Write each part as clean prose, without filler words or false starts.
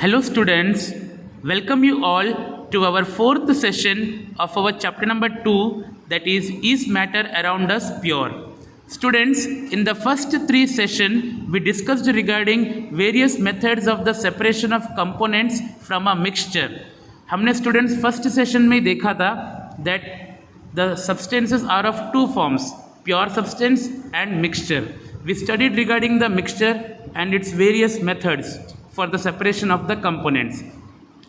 Hello students, welcome you all to our fourth session of our chapter number 2, that is matter around us pure? Students, in the first three sessions we discussed regarding various methods of the separation of components from a mixture. हमने students first session में देखा था that the substances are of two forms, pure substance and mixture. We studied regarding the mixture and its various methods for the separation of the components.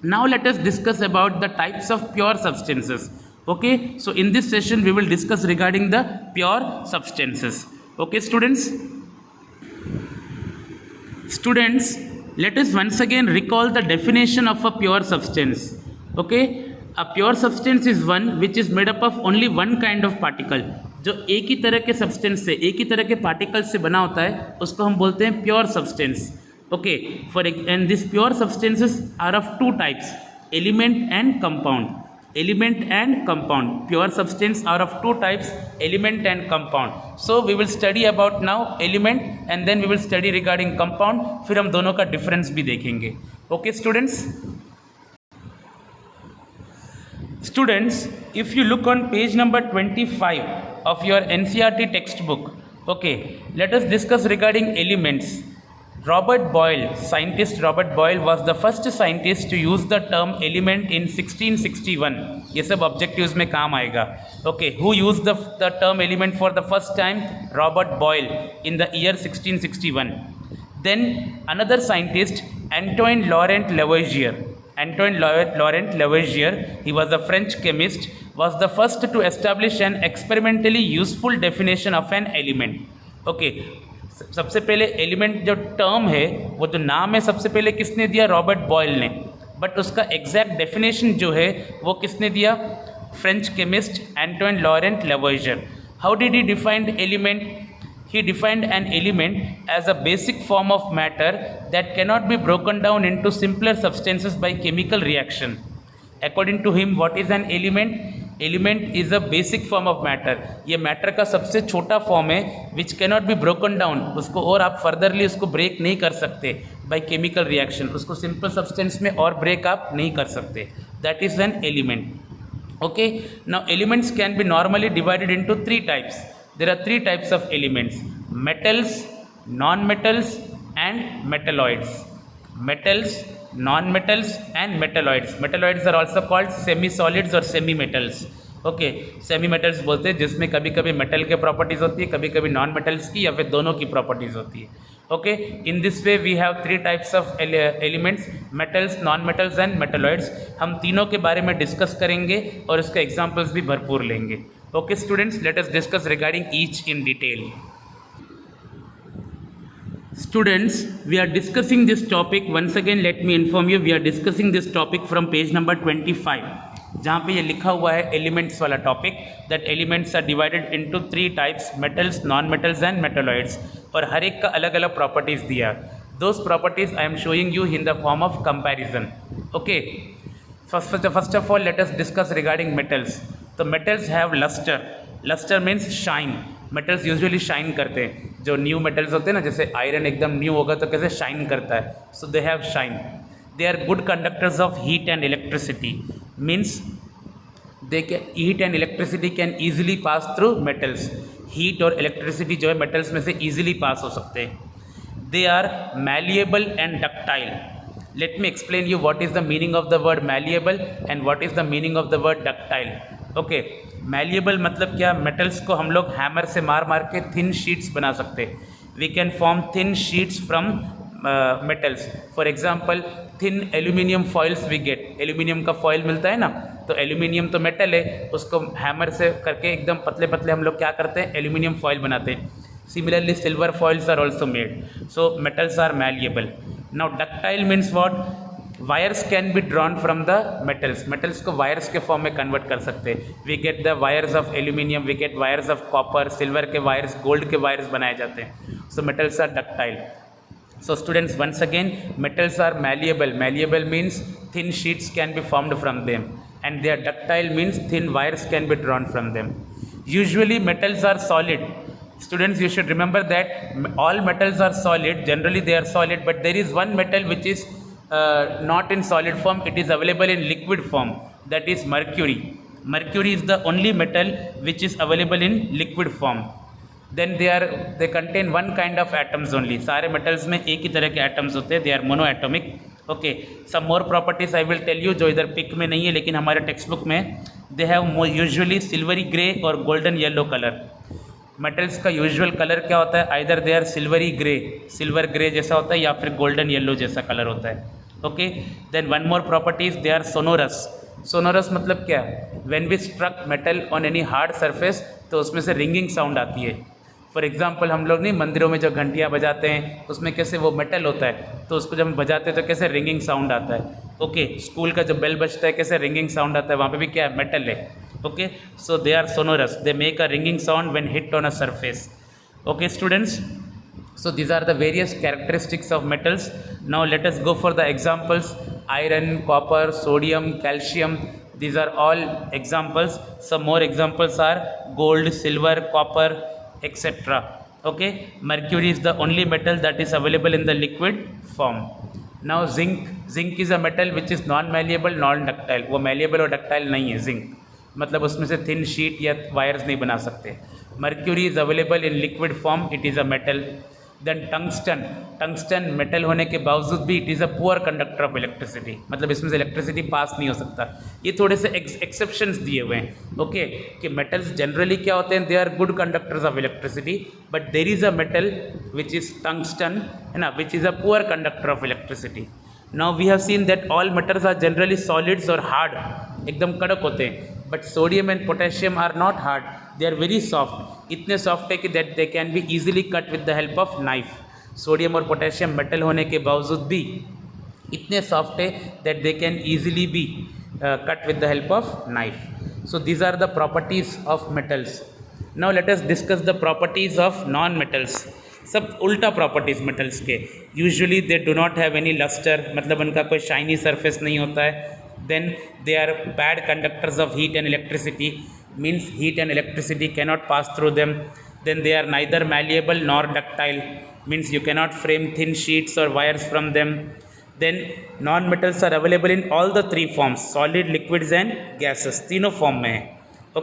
Now let us discuss about the types of pure substances. Okay, so in this session we will discuss regarding the pure substances. Okay students, let us once again recall the definition of a pure substance. Okay, a pure substance is one which is made up of only one kind of particle. जो एक ही तरह के substance से, एक ही तरह के particle से बना होता है, उसको हम बोलते हैं pure substance. Okay, and these pure substances are of two types, element and compound. Element and compound. Pure substance are of two types, element and compound. So we will study about now element and then we will study regarding compound. फिर हम दोनों का difference भी देखेंगे. Okay students? Students, if you look on page number 25 of your NCERT textbook, okay, let us discuss regarding elements. Robert Boyle, scientist Robert Boyle was the first scientist to use the term element in 1661. ये सब objectives में काम आएगा. Okay, who used the term element for the first time? Robert Boyle in the year 1661. Then another scientist, Antoine Laurent Lavoisier. Antoine Laurent Lavoisier, he was a French chemist, was the first to establish an experimentally useful definition of an element. Okay, सबसे पहले element जो term है, वो जो नाम है, सबसे पहले किसने दिया? रॉबर्ट बॉयल ने. बट उसका एग्जैक्ट डेफिनेशन जो है वो किसने दिया? French chemist Antoine Laurent Lavoisier. How did he defined element? He defined an element as a basic form of matter that cannot be broken down into simpler substances by chemical reaction. According to him, what is an element? Element is a basic form of matter. ये matter का सबसे छोटा form है which cannot be broken down. उसको और आप furtherly उसको break नहीं कर सकते by chemical reaction. उसको simple substance में और break आप नहीं कर सकते. That is an element. Okay. Now elements can be normally divided into three types. There are three types of elements: metals, non-metals and metalloids. Metals, non-metals and metalloids. Metalloids are also called semi-solids or semi-metals. Okay, semi-metals बोलते हैं जिसमें कभी कभी metal के properties होती है, कभी कभी नॉन मेटल्स की या फिर दोनों की प्रॉपर्टीज होती है. Okay, in this way we have three types of elements: metals, non-metals and metalloids. हम तीनों के बारे में डिस्कस करेंगे और उसके एग्जाम्पल्स भी भरपूर लेंगे. Okay students, let us discuss regarding each in detail. Students, we are discussing this topic. Once again let me inform you, we are discussing this topic from page number 25, जहाँ पे ये लिखा हुआ है elements वाला topic, that elements are divided into three types: metals, non-metals and metalloids. और हर एक का अलग अलग properties दिया. Those properties I am showing you in the form of comparison. Okay, first of all let us discuss regarding metals. तो metals have lustre. Lustre means shine. Metals usually shine करते हैं. जो न्यू मेटल्स होते हैं ना, जैसे iron एकदम new होगा तो कैसे शाइन करता है, so they have shine. They are good conductors of heat and electricity. Means they can heat and electricity can easily pass through metals. Heat और इलेक्ट्रिसिटी जो है मेटल्स में से ईजिली पास हो सकते हैं. They are malleable and ductile. Let me explain you what is the meaning of the word malleable and what is the meaning of the word ductile. Okay, malleable मतलब क्या? Metals को हम लोग हैमर से मार मार के थिन शीट्स बना सकते हैं. We can form thin sheets from metals. For example thin aluminium foils we get. Aluminium का फॉइल मिलता है ना, तो एल्यूमिनियम तो मेटल है, उसको हैमर से करके एकदम पतले पतले हम लोग क्या करते हैं? एल्यूमिनियम फॉइल बनाते हैं. Similarly silver foils are also made. So metals are malleable. Now ductile means what? Wires can be drawn from the metals. Metals को वायर्स के फॉर्म में कन्वर्ट कर सकते हैं. We get the wires of aluminium, we get wires of copper, silver के wires, gold के wires बनाए जाते हैं. So metals are ductile. So students, once again, metals are malleable. Malleable means thin sheets can be formed from them, and they are ductile means thin wires can be drawn from them. Usually metals are solid. Students, you should remember that all metals are solid. Generally they are solid, but there is one metal which is not in solid form, it is available in liquid form, that is mercury. Mercury is the only metal which is available in liquid form. Then they contain one kind of atoms only. सारे metals में एक ही तरह के atoms होते हैं, they are monoatomic. Okay, some more properties I will tell you जो इधर pick में नहीं है लेकिन हमारे टेक्स्ट बुक में. they have usually silvery grey और golden yellow color. मेटल्स का यूजुअल कलर क्या होता है? Either they are silvery grey, silver grey जैसा होता है, या फिर गोल्डन येलो जैसा कलर होता है. Okay, then one more properties, they are sonorous. Sonorous मतलब क्या? When we struck metal on any hard surface तो उसमें से रिंगिंग साउंड आती है. फॉर एग्जाम्पल हम लोग नहीं मंदिरों में जो घंटियाँ बजाते हैं उसमें कैसे वो मेटल होता है, तो उसको जब हम बजाते हैं तो कैसे रिंगिंग साउंड आता है. ओके, स्कूल का जो बेल बजता है कैसे रिंगिंग साउंड आता है, वहाँ पे भी क्या है? मेटल है. Okay, so they are sonorous, they make a ringing sound when hit on a surface. Okay students, so these are the various characteristics of metals. Now let us go for the examples. Iron, copper, sodium, calcium, these are all examples. Some more examples are gold, silver, copper, etc. Okay, mercury is the only metal that is available in the liquid form. Now zinc is a metal which is non malleable, non ductile. वो malleable और ductile नहीं है zinc, मतलब उसमें से thin sheet या wires नहीं बना सकते. Mercury is available in liquid form, it is a metal. Then tungsten metal होने के बावजूद भी it is a poor conductor of electricity, मतलब इसमें से इलेक्ट्रिसिटी पास नहीं हो सकता. ये थोड़े से एक्सेप्शंस दिए हुए हैं. ओके, कि मेटल्स जनरली क्या होते हैं? They are good conductors of electricity, but there is a metal which is tungsten, है ना, which is a poor conductor of electricity. Now we have seen that all metals are generally solids और hard, एकदम कड़क होते हैं. But sodium and potassium are not hard, they are very soft. इतने soft है कि that they can be easily cut with the help of knife. Sodium और potassium metal होने के बावजूद भी इतने सॉफ्ट है that they can easily be cut with the help of knife. So these are the properties of metals. Now let us discuss the properties of non metals. सब उल्टा properties metals के. Usually they do not have any lustre, मतलब उनका कोई shiny surface नहीं होता है. Then they are bad conductors of heat and electricity, means heat and electricity cannot pass through them. Then they are neither malleable nor ductile, means you cannot frame thin sheets or wires from them. Then non-metals are available in all the three forms, solid, liquids and gases. तीनों form में है.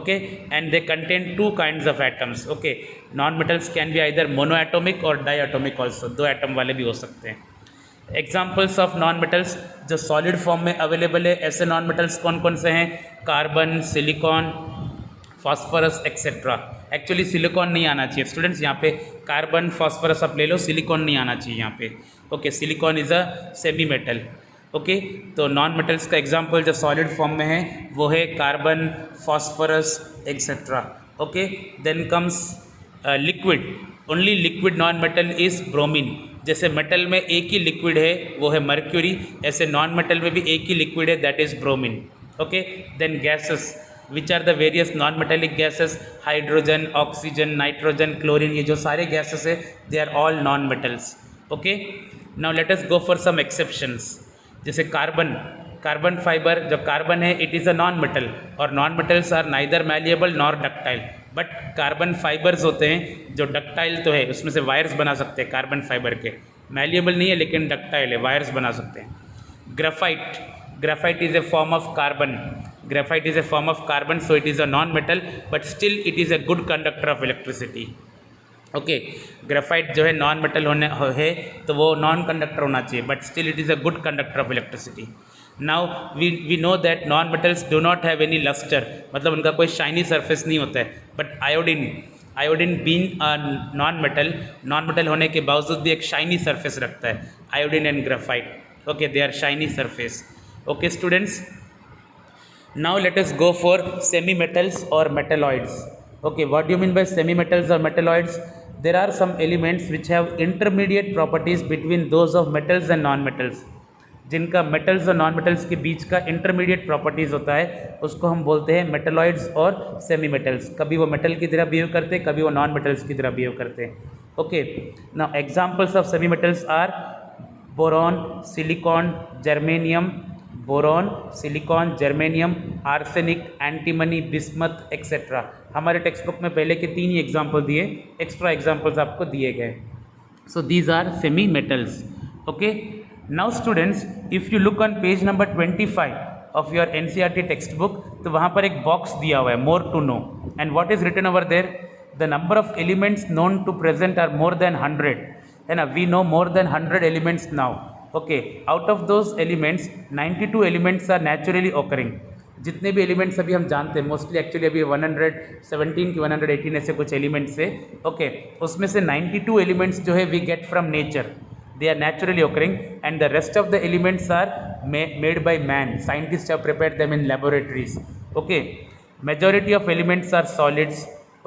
Okay, and they contain two kinds of atoms. Okay, non-metals can be either monoatomic or diatomic also, दो atom वाले भी हो सकते हैं. Examples of non metals जो सॉलिड फॉर्म में अवेलेबल है, ऐसे नॉन मेटल्स कौन कौन से हैं? Carbon, silicon, phosphorus etcetera. Actually silicon नहीं आना चाहिए स्टूडेंट्स यहाँ पे. कार्बन, फॉस्फोरस आप ले लो, सिलिकॉन नहीं आना चाहिए यहाँ पे. Okay, silicon is a semi metal. Okay, तो नॉन मेटल्स का एग्जाम्पल जो सॉलिड फॉर्म में है वो है carbon, phosphorus etcetera. Okay, then comes liquid. Only liquid non metal is bromine. जैसे मेटल में एक ही लिक्विड है वो है मर्क्यूरी, ऐसे नॉन मेटल में भी एक ही लिक्विड है, that is bromine. Okay, then gases, which are the various non metallic gases? Hydrogen, oxygen, nitrogen, chlorine, ये जो सारे गैसेस है they are all non metals. Okay, now let us go for some exceptions. जैसे carbon fibre, जो carbon है it is a non metal, और non metals are neither malleable nor ductile. But carbon fibres होते हैं जो ductile तो है, उसमें से वायर्स बना सकते हैं कार्बन फाइबर के. मैलिएबल नहीं है लेकिन डक्टाइल है, वायर्स बना सकते हैं. Graphite is a form of carbon. Graphite is a form of carbon, so it is a non metal but still it is a good conductor of electricity. Okay, graphite जो है non metal होने है तो वो non conductor होना चाहिए, but still it is a good conductor of electricity. Now we know that non metals do not have any lustre, मतलब उनका कोई शाइनी सरफेस नहीं होता है. But iodine being a non metal होने के बावजूद भी एक शाइनी सरफेस रखता है. Iodine and graphite, okay, they are shiny surface. Okay students, now let us go for semi metals or metalloids. Okay, what do you mean by semi metals or metalloids? There are some elements which have intermediate properties between those of metals and non metals. जिनका metals और non metals के बीच का intermediate properties होता है उसको हम बोलते हैं मेटलॉइड्स और सेमी मेटल्स. कभी वो मेटल की तरह बिहेव करते हैं, कभी वो नॉन मेटल्स की तरह बिहेव करते हैं. Okay, now examples of semi metals are boron, silicon, germanium, boron, silicon, germanium, arsenic, antimony, bismuth etcetera. हमारे टेक्स्ट बुक में पहले के 3 ही एग्जाम्पल दिए, एक्स्ट्रा एग्जाम्पल्स आपको दिए गए. So these are semi metals. Okay, now students, if you look on page number 25 of your NCERT text book, तो वहाँ पर एक बॉक्स दिया हुआ है, more to know, and what is written over there, the number of elements known to present are more than 100, है ना, we know more than 100 elements now, okay, out of those elements 92 elements are naturally occurring. जितने भी elements अभी हम जानते हैं, mostly actually अभी 117 की 118 ऐसे कुछ एलिमेंट्स है, ओके, उसमें से 92 एलिमेंट्स जो है we get from nature, they are naturally occurring, and the rest of the elements are made by man. Scientists have prepared them in laboratories, okay. Majority of elements are solids,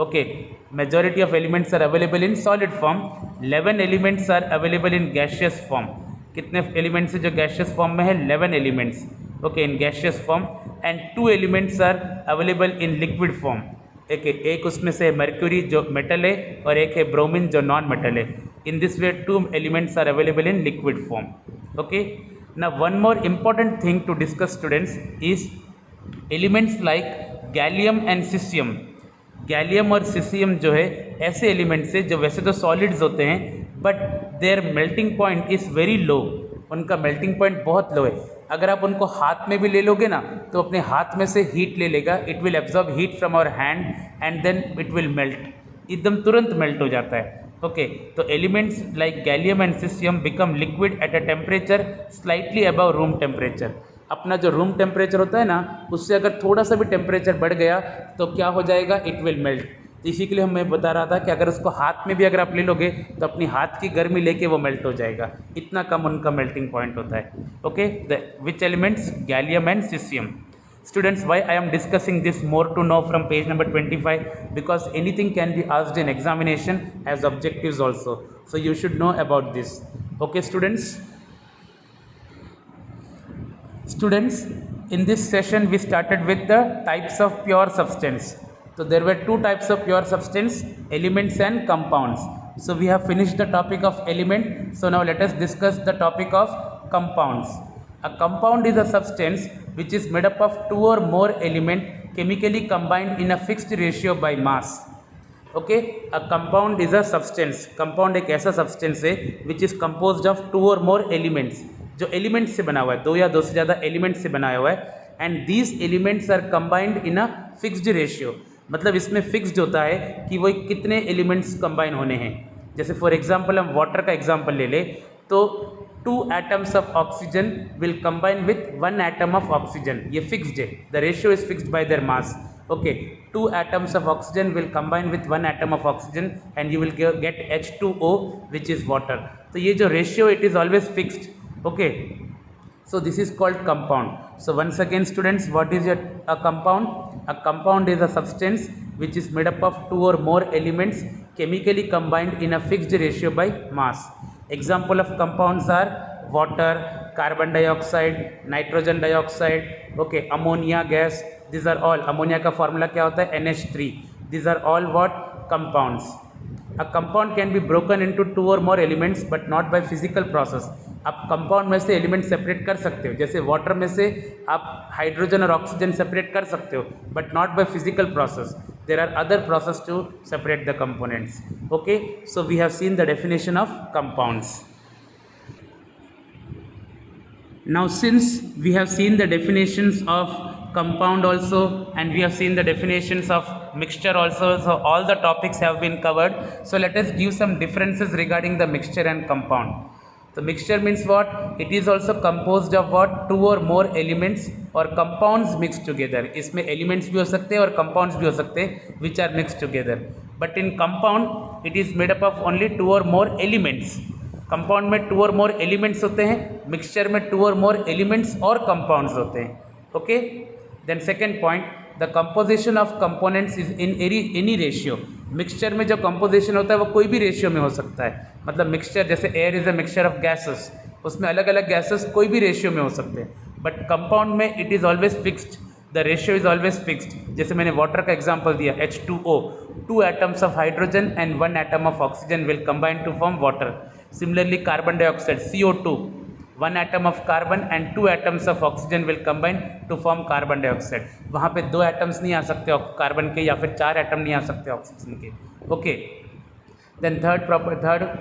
okay, majority of elements are available in solid form, 11 elements are available in gaseous form. कितने elements है जो gaseous form में है, 11 elements, okay, in gaseous form, and 2 elements are available in liquid form. एक उसमें से mercury जो metal है और एक है ब्रोमीन जो नॉन मेटल है। In this way 2 elements are available in liquid form, okay. Now one more important thing to discuss students is elements like gallium and caesium. Gallium और सीसियम जो है ऐसे एलिमेंट्स है जो वैसे तो सॉलिड्स होते हैं, but their melting point is very low, उनका मेल्टिंग पॉइंट बहुत लो है। अगर आप उनको हाथ में भी ले लोगे ना, तो अपने हाथ में से हीट ले लेगा, it will absorb heat from our hand and then it will melt, एकदम तुरंत मेल्ट हो जाता है, ओके। तो elements like gallium and caesium become liquid at a temperature slightly above room temperature. अपना जो रूम टेम्परेचर होता है ना, उससे अगर थोड़ा सा भी टेम्परेचर बढ़ गया तो क्या हो जाएगा, इट विल मेल्ट। तो इसी के लिए मैं बता रहा था कि अगर उसको हाथ में भी अगर आप ले लोगे तो अपनी हाथ की गर्मी लेके वो मेल्ट हो जाएगा, इतना कम उनका मेल्टिंग पॉइंट होता है, okay. The which elements, gallium and caesium. Students, why I am discussing this more to know from page number 25, because anything can be asked in examination as objectives also, so you should know about this, okay students. Students, in this session we started with the types of pure substance. So there were 2 types of pure substance, elements and compounds. So we have finished the topic of element, so now let us discuss the topic of compounds. A compound is a substance which is made up of 2 or more elements chemically combined in a fixed ratio by mass. Okay, a compound is a substance. Compound एक ऐसा substance है which is composed of 2 or more elements, जो elements से बना हुआ है, 2 या 2 से ज़्यादा elements से बनाया हुआ है, and these elements are combined in a fixed ratio. मतलब इसमें fixed होता है कि वो कितने elements combine होने हैं। जैसे for example हम water का example ले ले, तो 2 atoms of oxygen will combine with 1 atom of oxygen, ये fixed है, the ratio is fixed by their mass, okay. 2 atoms of oxygen will combine with 1 atom of oxygen and you will get H2O which is water. तो ये जो ratio it is always fixed, okay. So this is called compound. So once again students, what is a compound? A compound is a substance which is made up of 2 or more elements chemically combined in a fixed ratio by mass. Example of compounds are water, carbon dioxide, nitrogen dioxide, okay, ammonia gas. These are all, ammonia का formula क्या होता है, NH3. These are all what? Compounds. A compound can be broken into 2 or more elements but not by physical process. आप compound में से element separate कर सकते हो, जैसे वाटर में से आप हाइड्रोजन और ऑक्सीजन सेपरेट कर सकते हो, but not by physical process. There are other process to separate the components, okay. So we have seen the definition of compounds. Now since we have seen the definitions of compound also and we have seen the definitions of mixture also, so all the topics have been covered. So let us give some differences regarding the mixture and compound. So mixture means what? It is also composed of what? 2 or more elements or compounds mixed together. इसमें elements भी हो सकते हैं और compounds भी हो सकते हैं which are mixed together. But in compound it is made up of only 2 or more elements. Compound में 2 और मोर एलिमेंट्स होते हैं, मिक्सचर में 2 और मोर एलिमेंट्स और कंपाउंड्स होते हैं, okay. Then second point, the composition of components is in any ratio. Mixture में जो कंपोजिशन होता है वो कोई भी रेशियो में हो सकता है. मतलब मिक्सचर जैसे air is a mixture of gases, उसमें अलग अलग गैसेस कोई भी रेशियो में हो सकते हैं. बट कंपाउंड में it is always fixed, the ratio is always fixed. जैसे मैंने वाटर का एग्जाम्पल दिया, H2O, 2 atoms of hydrogen and 1 atom of oxygen will combine to form water. Similarly, carbon dioxide, CO2, 1 atom of carbon and 2 atoms of oxygen will combine to form carbon dioxide. वहाँ पे 2 atoms नहीं आ सकते carbon के, या फिर 4 atom नहीं आ सकते oxygen के, okay. Then third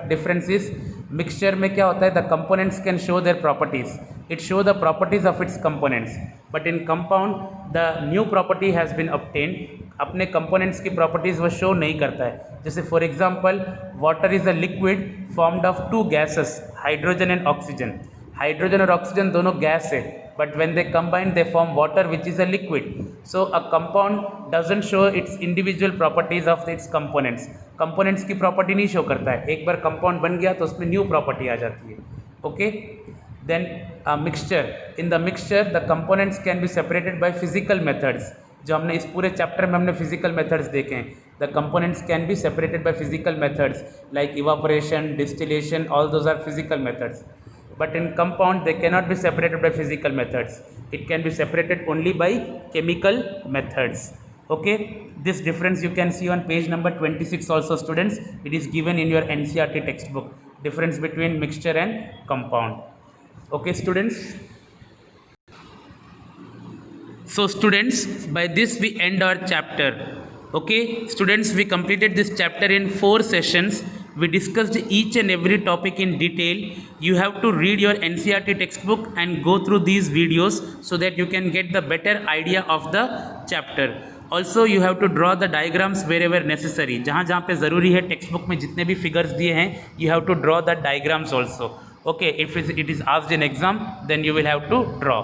difference is mixture में क्या होता है, the components can show their properties, it show the properties of its components, but in compound the new property has been obtained, अपने components की properties वो show नहीं करता है. जैसे for example water is a liquid formed of two gases, hydrogen and oxygen. Hydrogen और oxygen दोनों gas है, but when they combine they form water which is a liquid. So a compound doesn't show it's individual properties of its components. Components की property नहीं show करता है. एक बार compound बन गया तो उसमें न्यू प्रॉपर्टी आ जाती है. Okay. Then mixture, in the mixture the components can be separated by physical methods. जो हमने इस पूरे चैप्टर में हमने फिजिकल मेथड्स देखे हैं. The components can be separated by physical methods like evaporation, distillation, all those are physical methods. But in compound they cannot be separated by physical methods. It can be separated only by chemical methods. Okay, this difference you can see on page number 26 also, students. It is given in your NCERT textbook, difference between mixture and compound. Okay, students. So students, by this we end our chapter. Okay, students, we completed this chapter in 4 sessions. We discussed each and every topic in detail. You have to read your NCERT textbook and go through these videos so that you can get the better idea of the chapter. Also you have to draw the diagrams wherever necessary. जहाँ जहाँ पे ज़रूरी है text book में जितने भी figures दिए हैं, you have to draw the diagrams also. Okay, if it is asked in exam, then you will have to draw.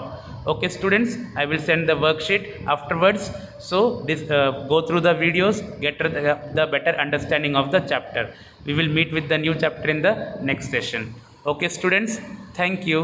Okay students, I will send the worksheet afterwards, so this go through the videos, get the better understanding of the chapter. We will meet with the new chapter in the next session. Okay students, thank you.